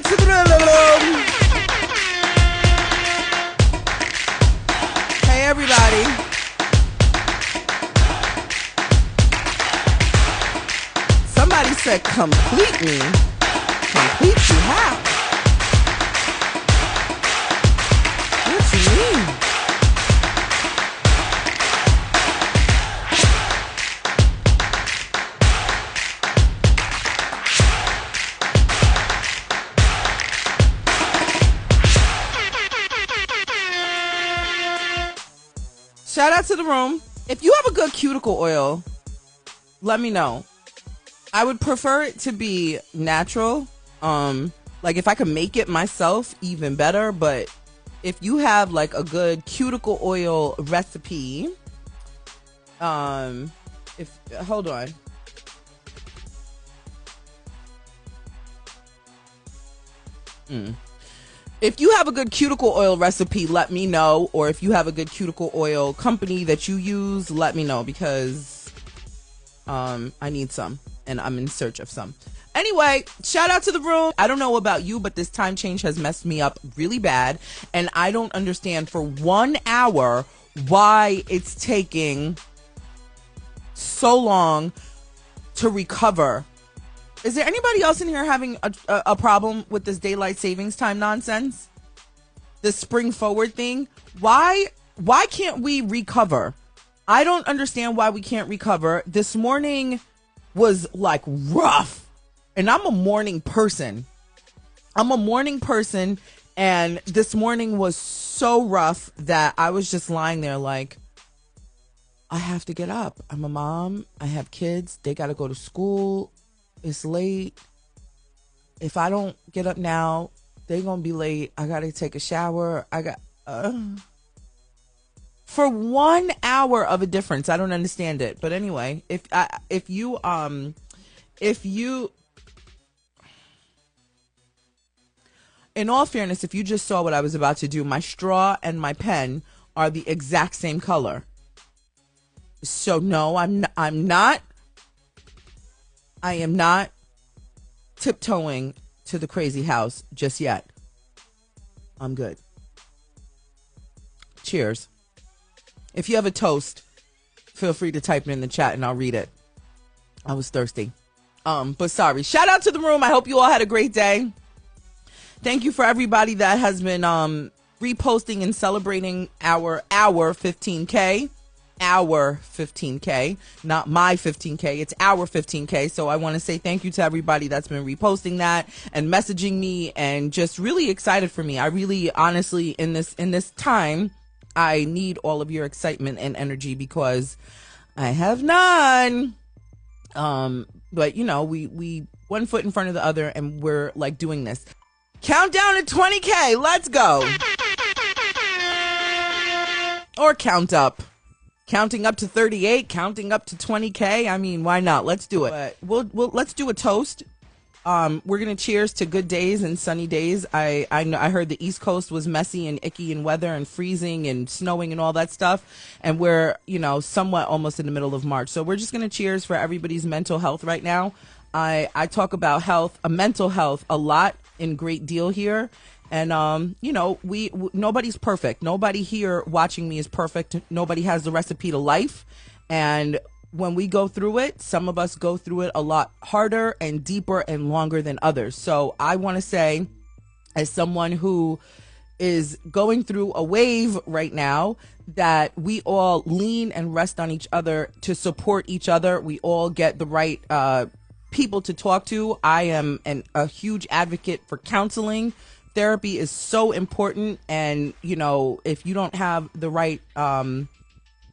out to the room. Hey, everybody. Somebody said complete me. Complete you how? What you mean? Shout out to the room. If you have a good cuticle oil, let me know. I would prefer it to be natural. Like if I could make it myself, even better. But if you have like a good cuticle oil recipe, hold on. If you have a good cuticle oil recipe, let me know. Or if you have a good cuticle oil company that you use, let me know, because I need some and I'm in search of some. Anyway, shout out to the room. I don't know about you, but this time change has messed me up really bad. And I don't understand for 1 hour why it's taking so long to recover. Is there anybody else in here having a problem with this daylight savings time nonsense? This spring forward thing? Why can't we recover? I don't understand why we can't recover. This morning was like rough. And I'm a morning person. And this morning was so rough that I was just lying there like, I have to get up. I'm a mom. I have kids. They got to go to school. It's late. If I don't get up now, they're going to be late. I got to take a shower. For 1 hour of a difference. I don't understand it. But anyway, if you, in all fairness, if you just saw what I was about to do, my straw and my pen are the exact same color. So no, I am not tiptoeing to the crazy house just yet. I'm good. Cheers. If you have a toast, feel free to type it in the chat and I'll read it. I was thirsty. But sorry. Shout out to the room. I hope you all had a great day. Thank you for everybody that has been reposting and celebrating our 15K. Our 15K, not my 15K. It's our 15K. So I want to say thank you to everybody that's been reposting that and messaging me and just really excited for me. I really, honestly, in this time, I need all of your excitement and energy because I have none. But you know, we one foot in front of the other and we're like doing this. Countdown to 20K. Let's go. Or count up. Counting up to 38, counting up to 20K. I mean, why not? Let's do it. But let's do a toast. We're gonna cheers to good days and sunny days. I heard the East Coast was messy and icky and weather and freezing and snowing and all that stuff, and we're somewhat almost in the middle of March. So we're just gonna cheers for everybody's mental health right now. I talk about health, mental health, a lot in great deal here. And, nobody's perfect. Nobody here watching me is perfect. Nobody has the recipe to life. And when we go through it, some of us go through it a lot harder and deeper and longer than others. So I want to say, as someone who is going through a wave right now, that we all lean and rest on each other to support each other. We all get the right people to talk to. I am a huge advocate for counseling. Therapy is so important, and if you don't have the right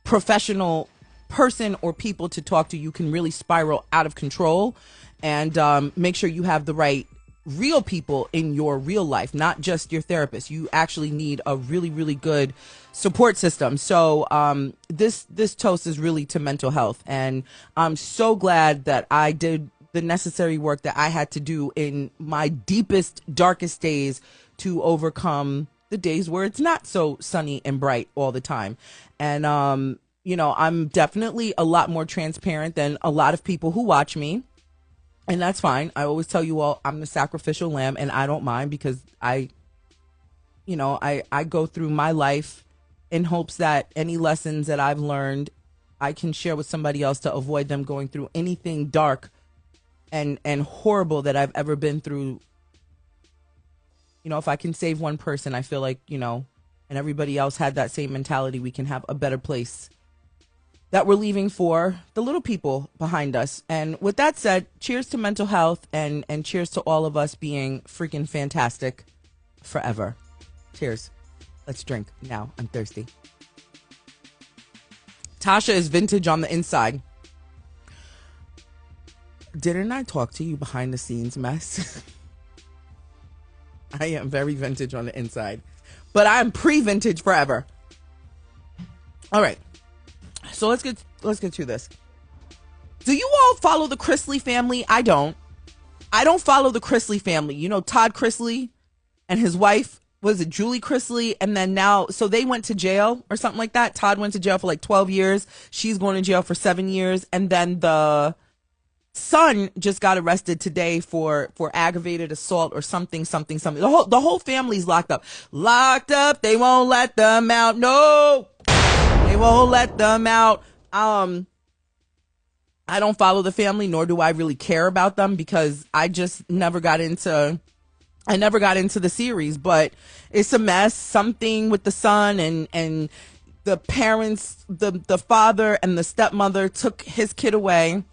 professional person or people to talk to, you can really spiral out of control. And make sure you have the right real people in your real life, not just your therapist. You actually need a really, really good support system. So this toast is really to mental health, and I'm so glad that I did the necessary work that I had to do in my deepest, darkest days to overcome the days where it's not so sunny and bright all the time. And, I'm definitely a lot more transparent than a lot of people who watch me. And that's fine. I always tell you all I'm the sacrificial lamb, and I don't mind because I go through my life in hopes that any lessons that I've learned I can share with somebody else to avoid them going through anything dark and horrible that I've ever been through. If I can save one person, I feel like, and everybody else had that same mentality, we can have a better place that we're leaving for the little people behind us. And with that said, cheers to mental health and cheers to all of us being freaking fantastic forever. Cheers. Let's drink now. I'm thirsty. Tasha is vintage on the inside. Didn't I talk to you behind the scenes, mess? I am very vintage on the inside, but I'm pre-vintage forever. All right. So let's get to this. Do you all follow the Chrisley family? I don't follow the Chrisley family. Todd Chrisley and his wife, was it Julie Chrisley? And then now, so they went to jail or something like that. Todd went to jail for like 12 years. She's going to jail for 7 years. And then the son just got arrested today for aggravated assault or something. The whole family's locked up. They won't let them out. No. They won't let them out. I don't follow the family, nor do I really care about them because I just never got into the series, but it's a mess. Something with the son and the parents, the father and the stepmother took his kid away,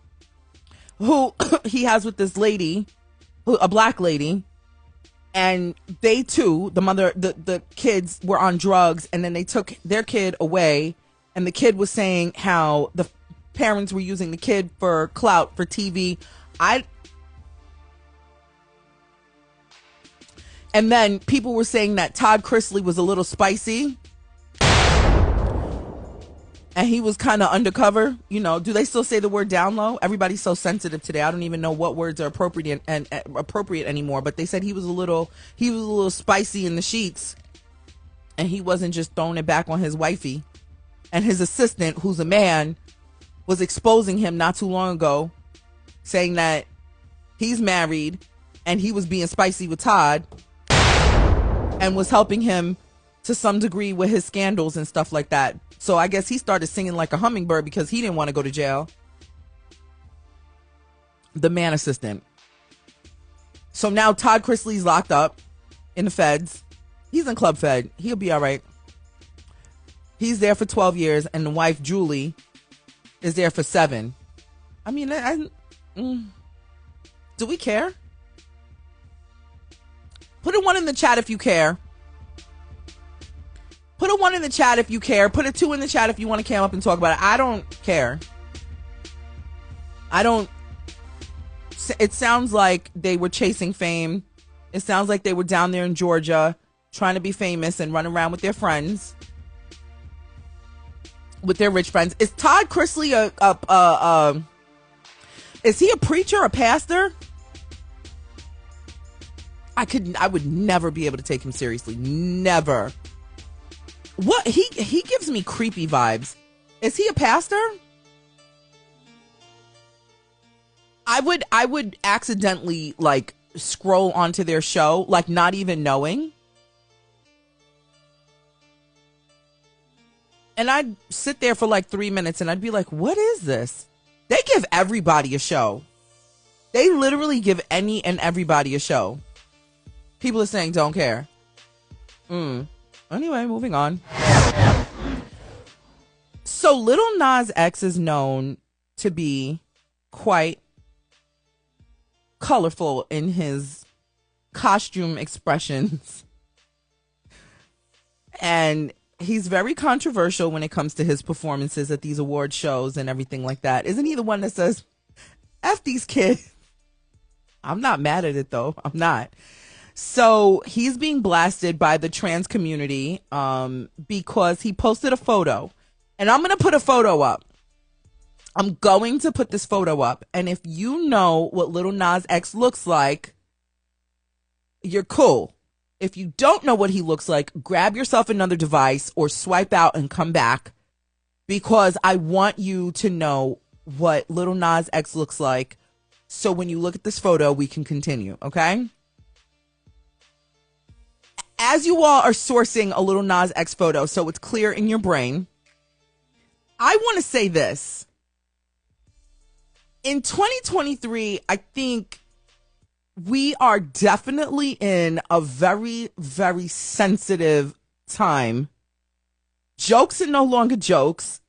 who he has with this lady, a black lady. And they too, the kids were on drugs, and then they took their kid away. And the kid was saying how the parents were using the kid for clout, for TV. And then people were saying that Todd Chrisley was a little spicy. And he was kind of undercover. Do they still say the word down low? Everybody's so sensitive today. I don't even know what words are appropriate and appropriate anymore. But they said he was a little spicy in the sheets. And he wasn't just throwing it back on his wifey. And his assistant, who's a man, was exposing him not too long ago, saying that he's married and he was being spicy with Todd and was helping him to some degree with his scandals and stuff like that. So I guess he started singing like a hummingbird because he didn't want to go to jail. The man assistant. So now Todd Chrisley's locked up in the feds. He's in Club Fed. He'll be all right. He's there for 12 years, and the wife, Julie, is there for 7. I mean, do we care? Put a 1 in the chat if you care. Put a 1 in the chat if you care. Put a 2 in the chat if you want to come up and talk about it. I don't care. It sounds like they were chasing fame. It sounds like they were down there in Georgia trying to be famous and run around with their friends. With their rich friends. Is Todd Chrisley is he a preacher, a pastor? I would never be able to take him seriously. Never. What? He gives me creepy vibes. Is he a pastor? I would accidentally like scroll onto their show, like not even knowing. And I'd sit there for like 3 minutes and I'd be like, what is this? They give everybody a show. They literally give any and everybody a show. People are saying don't care. Anyway, moving on. So Lil Nas X is known to be quite colorful in his costume expressions. And he's very controversial when it comes to his performances at these award shows and everything like that. Isn't he the one that says, F these kids? I'm not mad at it, though. I'm not. So he's being blasted by the trans community because he posted a photo. And I'm going to put a photo up. I'm going to put this photo up. And if you know what Lil Nas X looks like, you're cool. If you don't know what he looks like, grab yourself another device or swipe out and come back, because I want you to know what Lil Nas X looks like So when you look at this photo, we can continue, okay? As you all are sourcing a Lil Nas X photo, so it's clear in your brain, I want to say this. In 2023, I think we are definitely in a very, very sensitive time. Jokes are no longer jokes.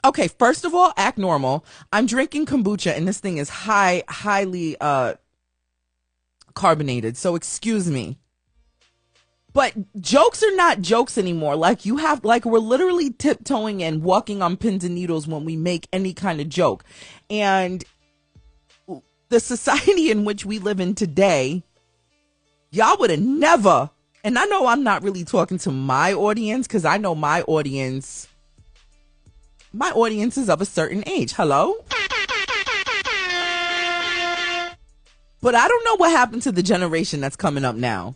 Okay, first of all, act normal. I'm drinking kombucha and this thing is highly carbonated, so excuse me. But jokes are not jokes anymore. Like we're literally tiptoeing and walking on pins and needles when we make any kind of joke. And the society in which we live in today, y'all would have never, and I know I'm not really talking to my audience because I know my audience is of a certain age. Hello? But I don't know what happened to the generation that's coming up now.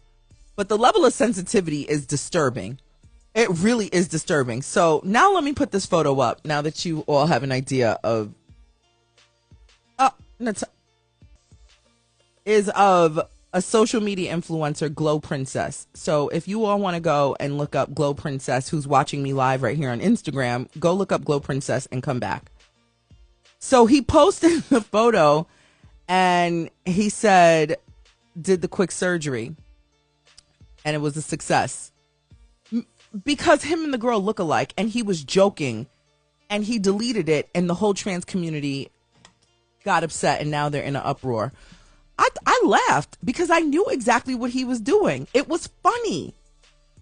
But the level of sensitivity is disturbing. It really is disturbing. So now let me put this photo up now that you all have an idea of a social media influencer, Glow Princess. So if you all want to go and look up Glow Princess, who's watching me live right here on Instagram, go look up Glow Princess and come back. So he posted the photo and he said, did the quick surgery. And it was a success. Because him and the girl look alike, and he was joking, and he deleted it, and the whole trans community got upset, and now they're in an uproar. I laughed because I knew exactly what he was doing. It was funny.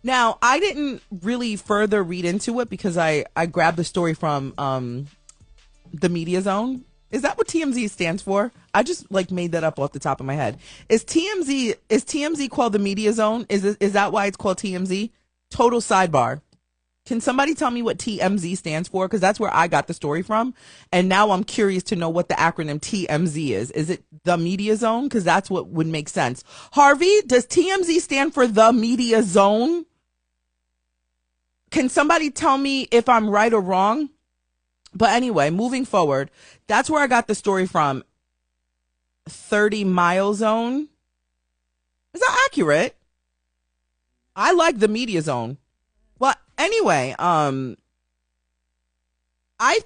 Now, I didn't really further read into it because I grabbed the story from the Media Zone. Is that what TMZ stands for? I just made that up off the top of my head. Is TMZ called the Media Zone? Is that why it's called TMZ? Total sidebar. Can somebody tell me what TMZ stands for? Because that's where I got the story from. And now I'm curious to know what the acronym TMZ is. Is it the Media Zone? Because that's what would make sense. Harvey, does TMZ stand for the Media Zone? Can somebody tell me if I'm right or wrong? But anyway, moving forward, that's where I got the story from. 30 Mile Zone. Is that accurate? I like the Media Zone. Well, anyway, I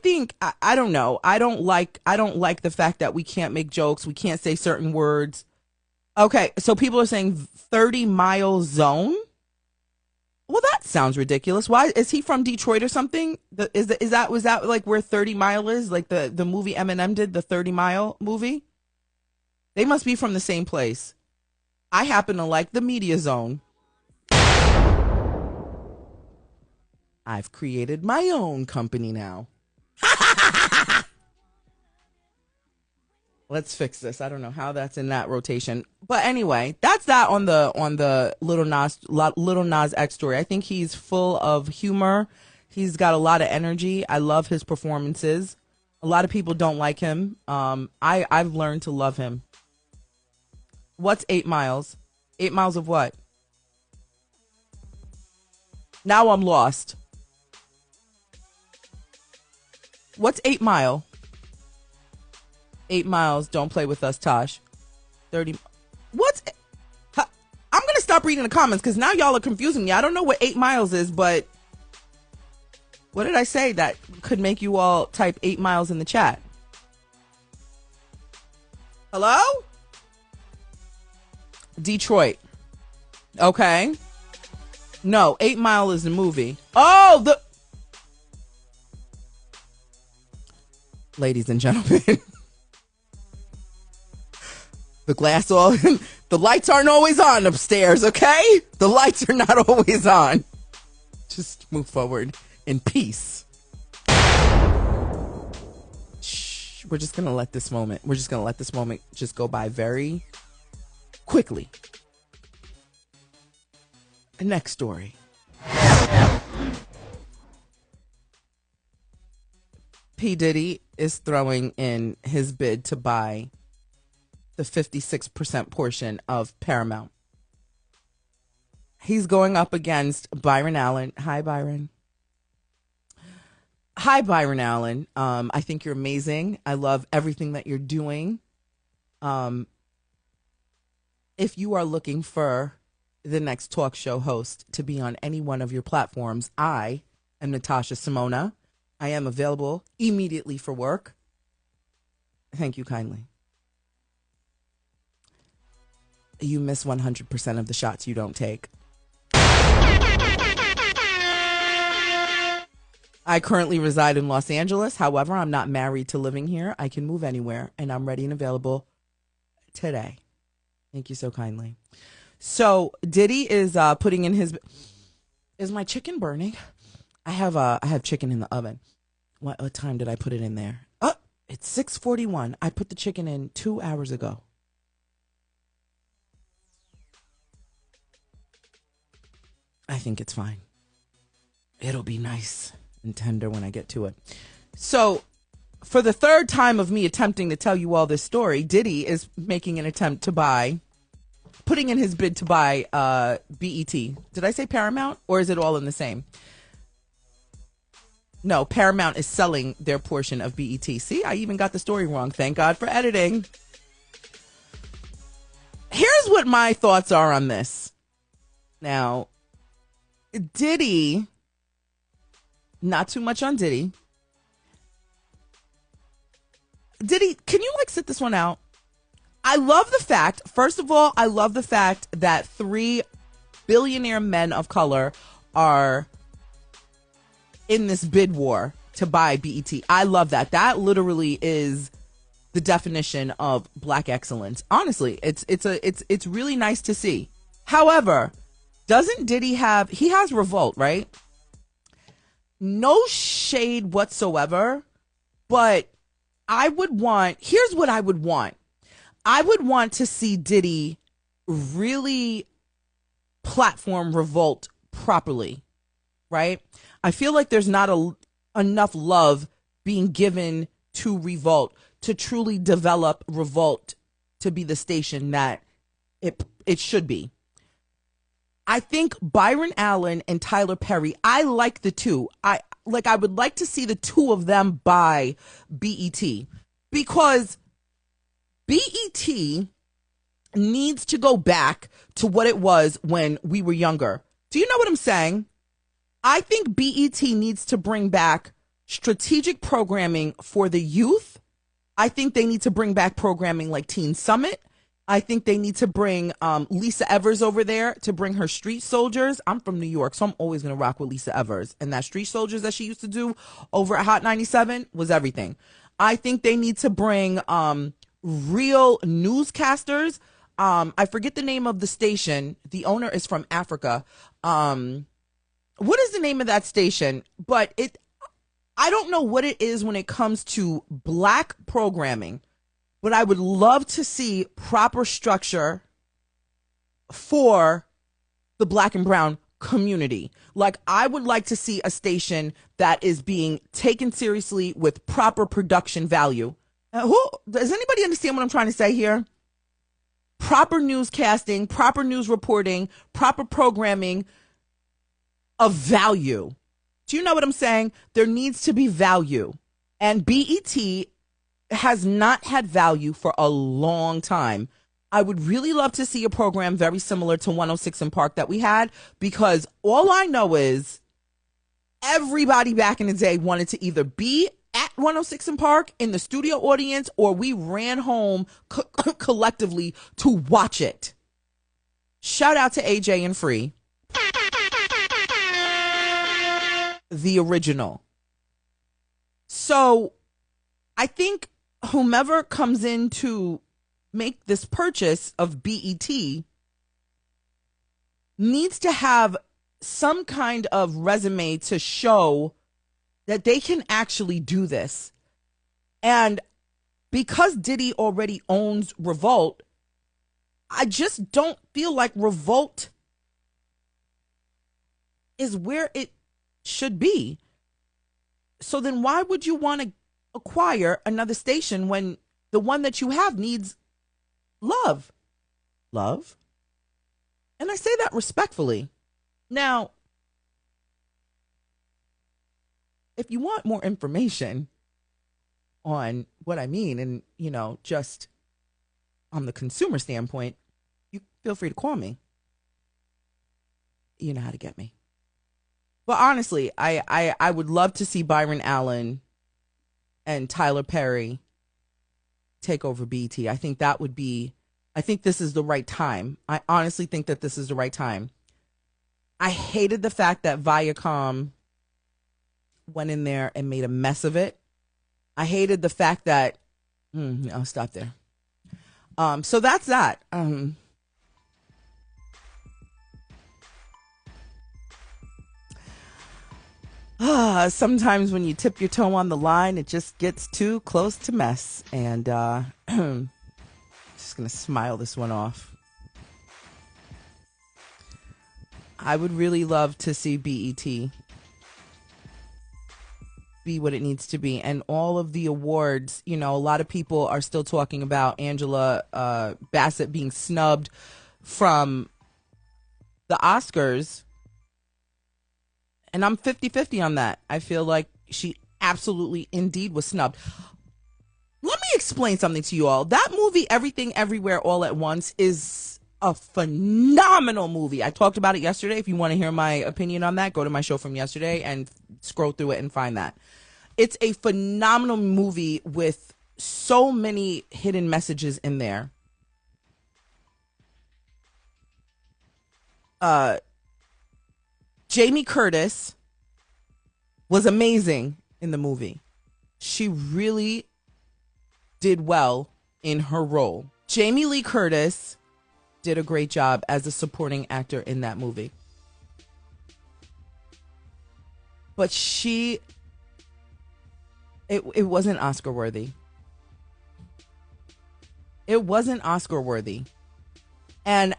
think I don't know. I don't like the fact that we can't make jokes. We can't say certain words. Okay, so people are saying 30 Mile Zone. Well, that sounds ridiculous. Why is he from Detroit or something? Was that like where 30 Mile is? Like the movie Eminem did, the 30 Mile movie? They must be from the same place. I happen to like the Media Zone. I've created my own company now. Let's fix this. I don't know how that's in that rotation. But anyway, that's that on the Lil Nas X story. I think he's full of humor. He's got a lot of energy. I love his performances. A lot of people don't like him. I've learned to love him. What's 8 miles? 8 miles of what? Now I'm lost. What's 8 Mile? 8 miles. Don't play with us, Tosh. 30. What's? I'm gonna stop reading the comments because now y'all are confusing me. I don't know what 8 miles is, but what did I say that could make you all type 8 miles in the chat? Hello? Detroit. Okay. No, 8 Mile is the movie. Oh, ladies and gentlemen. The lights aren't always on upstairs, okay? The lights are not always on. Just move forward in peace. Shh, we're just going to let this moment just go by very quickly. The next story. P. Diddy is throwing in his bid to buy the 56% portion of Paramount. He's going up against Byron Allen. Hi, Byron. Hi, Byron Allen. I think you're amazing. I love everything that you're doing. Um, if you are looking for the next talk show host to be on any one of your platforms, I am Natasha Simona. I am available immediately for work. Thank you kindly. You miss 100% of the shots you don't take. I currently reside in Los Angeles. However, I'm not married to living here. I can move anywhere, and I'm ready and available today. Thank you so kindly. So Diddy is putting in his. Is my chicken burning? I have chicken in the oven. What time did I put it in there? Oh, it's 6:41. I put the chicken in 2 hours ago. I think it's fine. It'll be nice and tender when I get to it. So, for the third time of me attempting to tell you all this story, Diddy is making an attempt to putting in his bid to buy BET. Did I say Paramount, or is it all in the same? No, Paramount is selling their portion of BET. See, I even got the story wrong. Thank God for editing. Here's what my thoughts are on this. Now, Diddy, not too much on Diddy. Diddy, can you sit this one out? I love the fact, first of all, I love the fact that 3 billionaire men of color are in this bid war to buy BET. I love that. That literally is the definition of black excellence. Honestly, it's really nice to see. However, doesn't Diddy he has Revolt, right? No shade whatsoever, but here's what I would want. I would want to see Diddy really platform Revolt properly, right? I feel like there's not enough love being given to Revolt to truly develop Revolt to be the station that it should be. I think Byron Allen and Tyler Perry, I like the two. I would like to see the two of them buy BET, because BET needs to go back to what it was when we were younger. Do you know what I'm saying? I think BET needs to bring back strategic programming for the youth. I think they need to bring back programming like Teen Summit. I think they need to bring Lisa Evers over there to bring her Street Soldiers. I'm from New York, so I'm always going to rock with Lisa Evers. And that Street Soldiers that she used to do over at Hot 97 was everything. I think they need to bring real newscasters. I forget the name of the station. The owner is from Africa. What is the name of that station? But I don't know what it is when it comes to black programming, but I would love to see proper structure for the black and brown community. I would like to see a station that is being taken seriously with proper production value. Does anybody understand what I'm trying to say here? Proper newscasting, proper news reporting, proper programming of value. Do you know what I'm saying? There needs to be value. And BET has not had value for a long time. I would really love to see a program very similar to 106 in Park that we had, because all I know is everybody back in the day wanted to either be at 106 in Park in the studio audience, or we ran home collectively to watch it. Shout out to AJ and Free, the original. So I think whomever comes in to make this purchase of BET needs to have some kind of resume to show that they can actually do this. And because Diddy already owns Revolt, I just don't feel like Revolt is where it should be. So then why would you want to acquire another station when the one that you have needs love? Love? And I say that respectfully. Now, if you want more information on what I mean, and just on the consumer standpoint, you feel free to call me. You know how to get me. But honestly, I would love to see Byron Allen and Tyler Perry take over BET. I think this is the right time. I honestly think that this is the right time. I hated the fact that Viacom went in there and made a mess of it. I hated the fact that I'll stop there. So that's that. Sometimes when you tip your toe on the line, it just gets too close to mess. And just gonna smile this one off. I would really love to see BET be what it needs to be, and all of the awards. A lot of people are still talking about Angela Bassett being snubbed from the Oscars. And I'm 50-50 on that. I feel like she absolutely indeed was snubbed. Let me explain something to you all. That movie, Everything Everywhere All at Once, is a phenomenal movie. I talked about it yesterday. If you want to hear my opinion on that, go to my show from yesterday and scroll through it and find that. It's a phenomenal movie with so many hidden messages in there. Jamie Curtis was amazing in the movie. She really did well in her role. Jamie Lee Curtis did a great job as a supporting actor in that movie. But it wasn't Oscar worthy. It wasn't Oscar worthy. And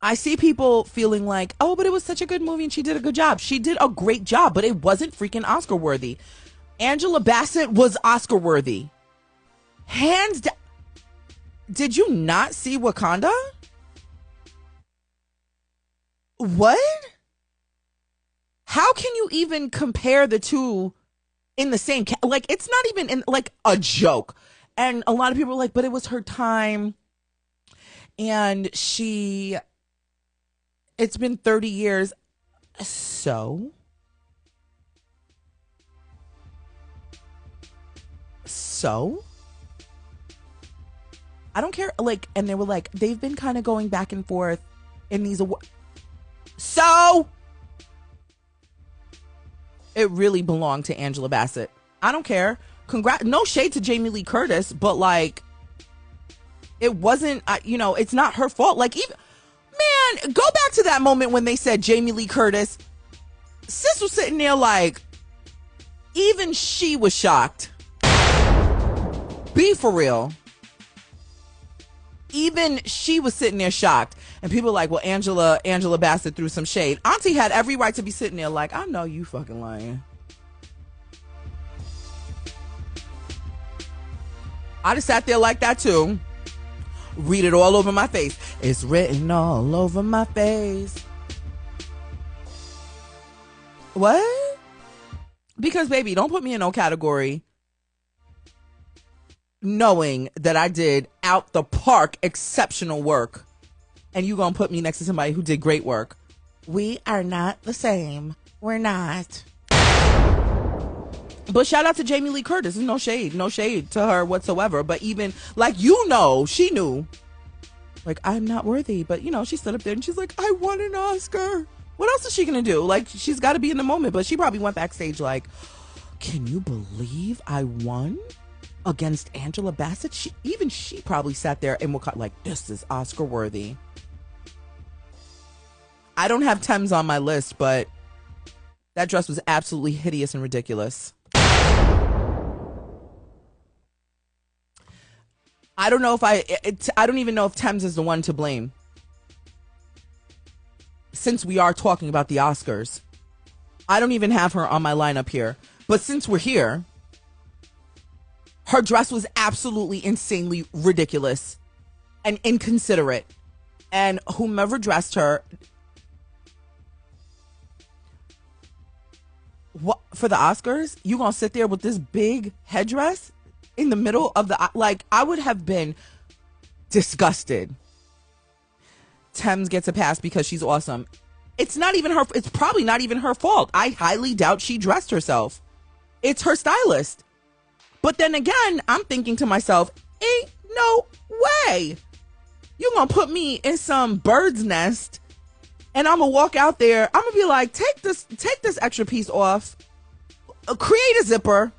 I see people feeling like, oh, but it was such a good movie and she did a good job. She did a great job, but it wasn't freaking Oscar worthy. Angela Bassett was Oscar worthy. Hands down. Did you not see Wakanda? What? How can you even compare the two in the same like, it's not even in like a joke. And a lot of people are like, but it was her time. And it's been 30 years. So I don't care. Like, and they were like, they've been kind of going back and forth in these awards. So it really belonged to Angela Bassett. I don't care. No shade to Jamie Lee Curtis, but like, it wasn't, it's not her fault. Like, even, man, go back to that moment when they said Jamie Lee Curtis. Sis was sitting there like, even she was shocked. Be for real. Even she was sitting there shocked. And people were like, well, Angela Bassett threw some shade. Auntie had every right to be sitting there like, I know you fucking lying. I just sat there like that too. Read it all over my face. It's written all over my face. What? Because, baby, don't put me in no category knowing that I did out the park exceptional work, and you gonna put me next to somebody who did great work. We are not the same. We're not. But shout out to Jamie Lee Curtis. There's no shade to her whatsoever. But even, like, she knew, like, I'm not worthy. But, she stood up there and she's like, I won an Oscar. What else is she going to do? Like, she's got to be in the moment. But she probably went backstage like, can you believe I won against Angela Bassett? She probably sat there and was like, this is Oscar worthy. I don't have Thames on my list, but that dress was absolutely hideous and ridiculous. I don't know if I don't even know if Thames is the one to blame, since we are talking about the Oscars. I don't even have her on my lineup here. But since we're here, her dress was absolutely insanely ridiculous and inconsiderate. And whomever dressed her, What, for the Oscars, you gonna sit there with this big headdress in the middle of the, like, I would have been disgusted. Thames gets a pass because she's awesome. It's probably not even her fault. I highly doubt she dressed herself. It's her stylist. But then again, I'm thinking to myself, ain't no way you're gonna put me in some bird's nest and I'm gonna walk out there. I'm gonna be like, take this extra piece off, create a zipper,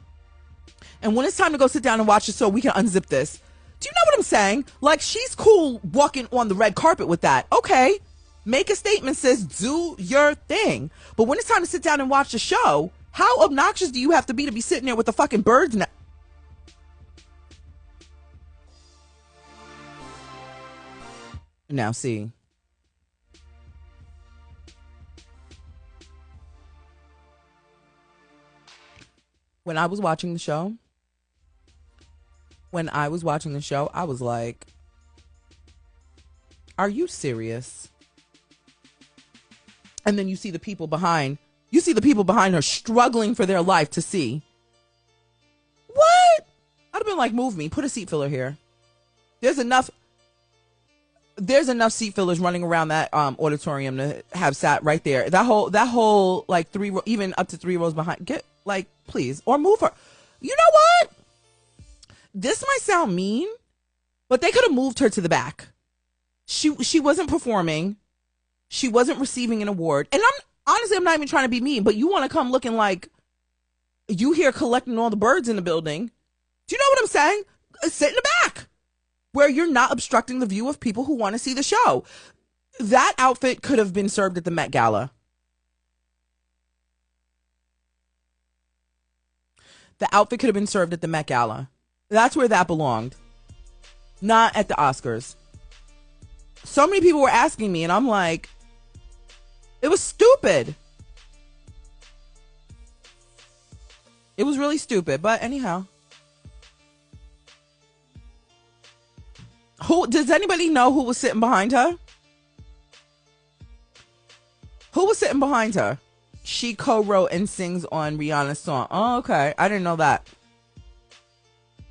and when it's time to go sit down and watch it so we can unzip this. Do you know what I'm saying? Like, she's cool walking on the red carpet with that. Okay, make a statement, sis, do your thing. But when it's time to sit down and watch the show, how obnoxious do you have to be sitting there with the fucking bird's nest? Now, see. When I was watching the show, I was like, are you serious? And then you see the people behind her struggling for their life to see. What? I'd have been like, move me, put a seat filler here. There's enough seat fillers running around that auditorium to have sat right there. That whole like even up to 3 rows behind. Get, like, please, or move her. You know what? This might sound mean, but they could have moved her to the back. She wasn't performing. She wasn't receiving an award. And I'm not even trying to be mean, but you want to come looking like you here collecting all the birds in the building. Do you know what I'm saying? Sit in the back where you're not obstructing the view of people who want to see the show. That outfit could have been served at the Met Gala. The outfit could have been served at the Met Gala. That's where that belonged. Not at the Oscars. So many people were asking me, and I'm like, it was stupid. It was really stupid, but anyhow. Does anybody know who was sitting behind her? Who was sitting behind her? She co-wrote and sings on Rihanna's song. Oh, okay. I didn't know that.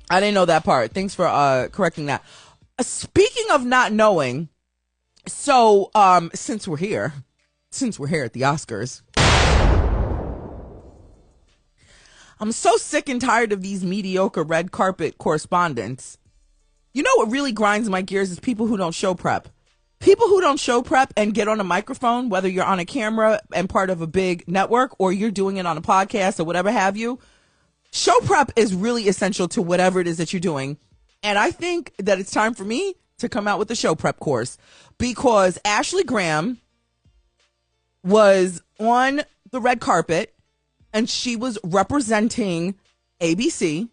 I didn't know that part. Thanks for correcting that. Speaking of not knowing, so since we're here at the Oscars, I'm so sick and tired of these mediocre red carpet correspondents. You know what really grinds my gears is people who don't show prep. People who don't show prep and get on a microphone, whether you're on a camera and part of a big network or you're doing it on a podcast or whatever have you. Show prep is really essential to whatever it is that you're doing. And I think that it's time for me to come out with a show prep course, because Ashley Graham was on the red carpet and she was representing ABC,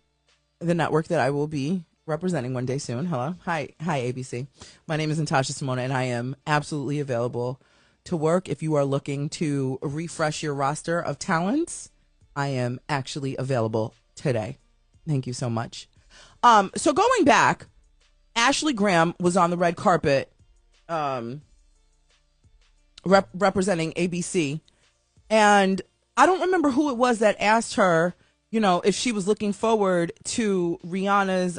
the network that I will be representing one day soon. Hello. Hi, ABC. My name is Natasha Simona, and I am absolutely available to work. If you are looking to refresh your roster of talents, I am actually available today. Thank you so much. So going back, Ashley Graham was on the red carpet representing ABC, and I don't remember who it was that asked her, you know, if she was looking forward to Rihanna's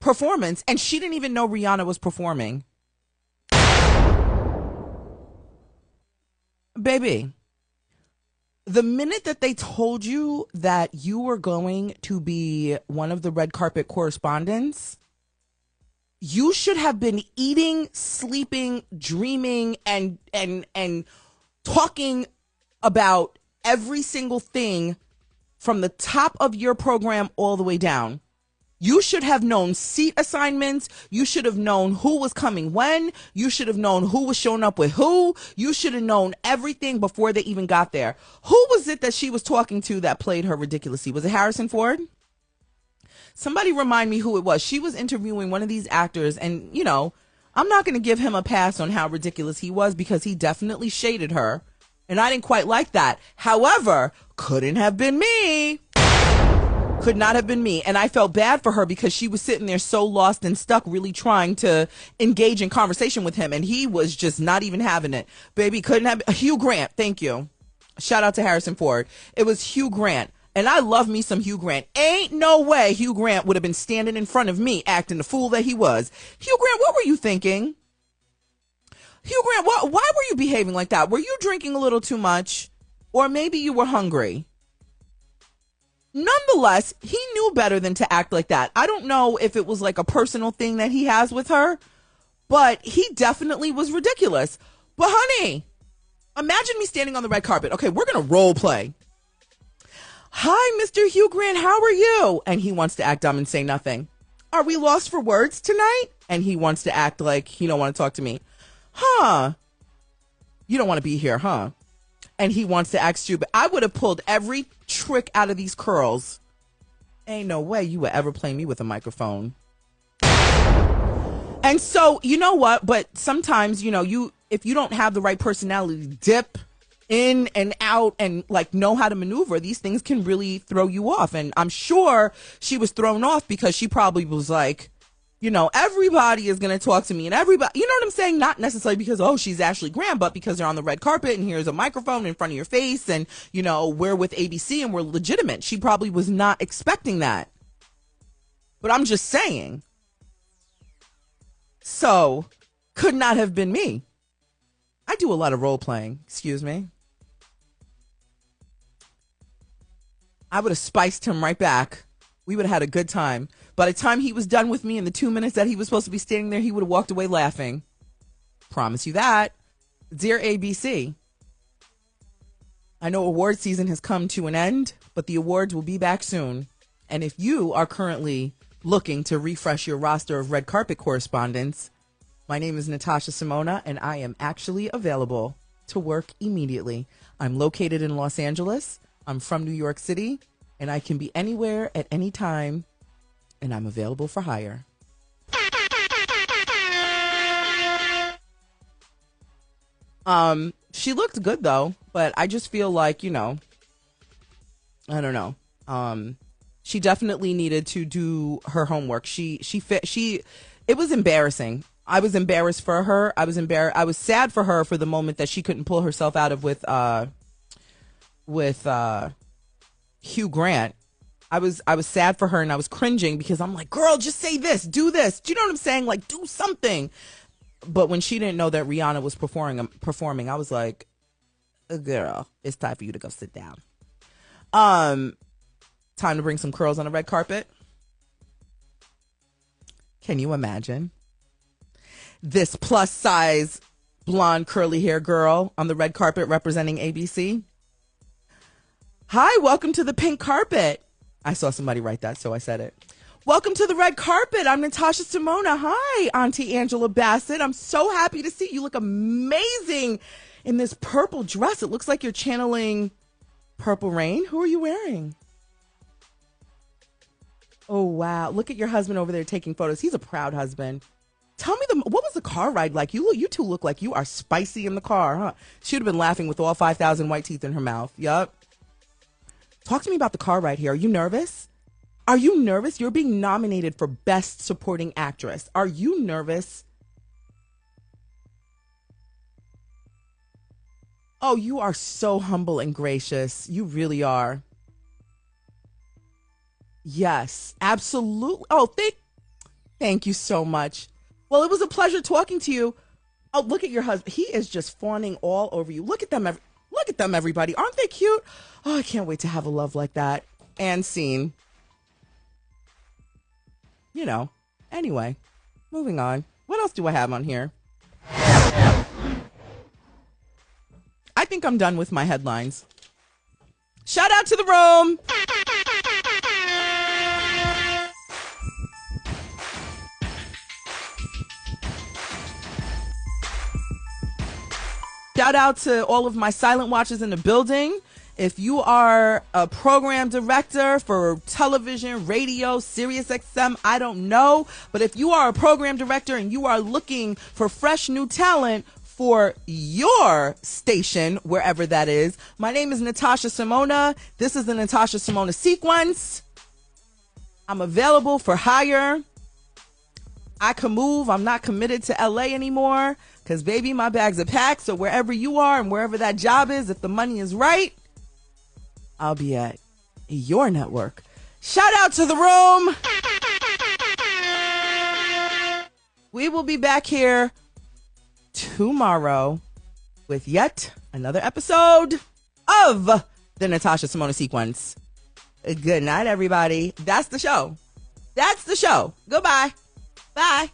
performance, and she didn't even know Rihanna was performing. Baby, the minute that they told you that you were going to be one of the red carpet correspondents, you should have been eating, sleeping, dreaming, and talking about every single thing from the top of your program all the way down. You should have known seat assignments. You should have known who was coming when. You should have known who was showing up with who. You should have known everything before they even got there. Who was it that she was talking to that played her ridiculously? Was it Harrison Ford? Somebody remind me who it was. She was interviewing one of these actors, and, you know, I'm not going to give him a pass on how ridiculous he was, because he definitely shaded her, and I didn't quite like that. However, couldn't have been me. Could not have been me. And I felt bad for her because she was sitting there so lost and stuck, really trying to engage in conversation with him, and he was just not even having it. Baby, couldn't have. Hugh Grant, thank you. Shout out to Harrison Ford. It was Hugh Grant. And I love me some Hugh Grant. Ain't no way Hugh Grant would have been standing in front of me acting the fool that he was. Hugh Grant, what were you thinking? Hugh Grant, why were you behaving like that? Were you drinking a little too much? Or maybe you were hungry? Nonetheless, he knew better than to act like that. I don't know if it was like a personal thing that he has with her, but he definitely was ridiculous. But honey, imagine me standing on the red carpet. Okay, we're going to role play. Hi, Mr. Hugh Grant, how are you? And he wants to act dumb and say nothing. Are we lost for words tonight? And he wants to act like he don't want to talk to me. Huh? You don't want to be here, huh? And he wants to act stupid. I would have pulled every trick out of these curls. Ain't no way you would ever play me with a microphone. And so, you know what? But sometimes, if you don't have the right personality, dip in and out and like know how to maneuver, these things can really throw you off. And I'm sure she was thrown off because she probably was like, everybody is going to talk to me and everybody, you know what I'm saying? Not necessarily because, she's Ashley Graham, but because they're on the red carpet and here's a microphone in front of your face and, we're with ABC and we're legitimate. She probably was not expecting that. But I'm just saying. So, could not have been me. I do a lot of role playing. Excuse me. I would have spiced him right back. We would have had a good time. By the time he was done with me in the 2 minutes that he was supposed to be standing there, he would have walked away laughing. Promise you that. Dear ABC, I know award season has come to an end, but the awards will be back soon. And if you are currently looking to refresh your roster of red carpet correspondents, my name is Natasha Simona, and I am actually available to work immediately. I'm located in Los Angeles. I'm from New York City, and I can be anywhere at any time, and I'm available for hire. She looked good though, but I just feel like, I don't know. She definitely needed to do her homework. It was embarrassing. I was embarrassed for her. I was sad for her for the moment that she couldn't pull herself out of with Hugh Grant. I was sad for her and I was cringing because I'm like, girl, just say this, do this. Do you know what I'm saying? Like, do something. But when she didn't know that Rihanna was performing, I was like, girl, it's time for you to go sit down. Time to bring some curls on the red carpet. Can you imagine this plus size blonde curly hair girl on the red carpet representing ABC? Hi, welcome to the pink carpet. I saw somebody write that, so I said it. Welcome to the red carpet. I'm Natasha Simona. Hi, Auntie Angela Bassett. I'm so happy to see you. You look amazing in this purple dress. It looks like you're channeling Purple Rain. Who are you wearing? Oh, wow. Look at your husband over there taking photos. He's a proud husband. Tell me, what was the car ride like? You two look like you are spicy in the car, huh? She would have been laughing with all 5,000 white teeth in her mouth. Yup. Talk to me about the car ride here. Are you nervous? Are you nervous? You're being nominated for Best Supporting Actress. Are you nervous? Oh, you are so humble and gracious. You really are. Yes, absolutely. Oh, thank you so much. Well, it was a pleasure talking to you. Oh, look at your husband. He is just fawning all over you. Look at them, everybody. Aren't they cute? Oh, I can't wait to have a love like that. And scene. Anyway, moving on. What else do I have on here? I think I'm done with my headlines. Shout out to the room. Shout out to all of my silent watchers in the building. If you are a program director for television, radio, Sirius XM, I don't know. But if you are a program director and you are looking for fresh new talent for your station, wherever that is, my name is Natasha Simona. This is the Natasha Simona Sequence. I'm available for hire. I can move. I'm not committed to LA anymore because, baby, my bags are packed. So wherever you are and wherever that job is, if the money is right, I'll be at your network. Shout out to the room. We will be back here tomorrow with yet another episode of the Natasha Simona Sequence. Good night, everybody. That's the show. Goodbye. Bye.